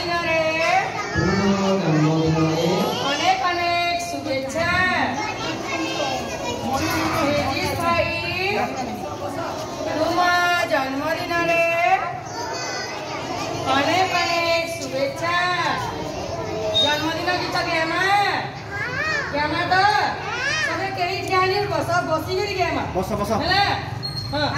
জন্মদিনরে অনেক অনেক শুভেচ্ছা তেজিস ভাই তোমা জন্মদিনরে অনেক অনেক শুভেচ্ছা জন্মদিন গীত গেমা গেমা তো সবে কেই ধ্যানি বস বসি গরি গেমা বস বস হেলা হ্যাঁ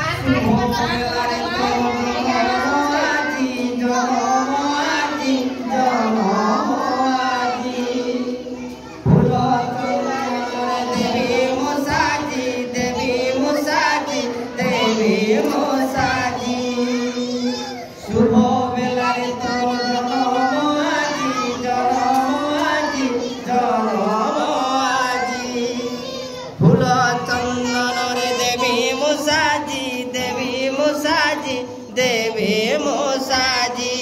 देवी मोसाजी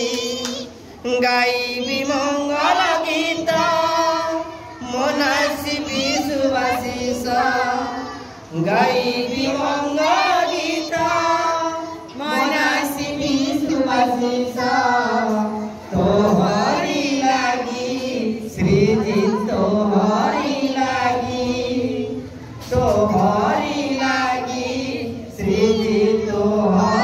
गाइबी मंगल गीत मोनासिबी सुभाषिष गाइबी मंगल गीत मोनासिबी सुभाषिष तोहरी लागी श्रीजी तोहरी लागी तोहरी लागी श्रीजी तोहरी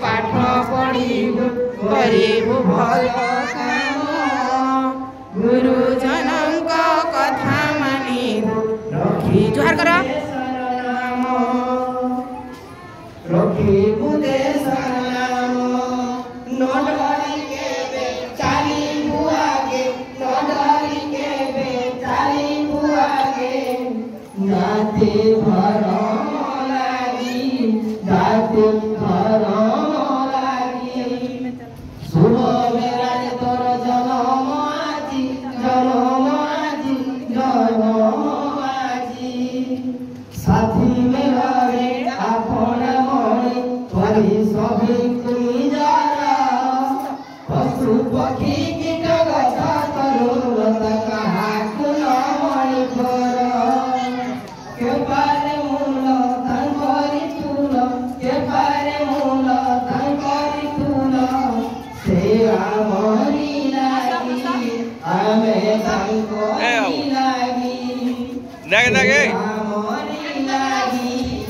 पाठ पढ़ू करू भल काम गुरुजन कथा मानी रखी जुहार कर रखी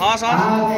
हाँ सर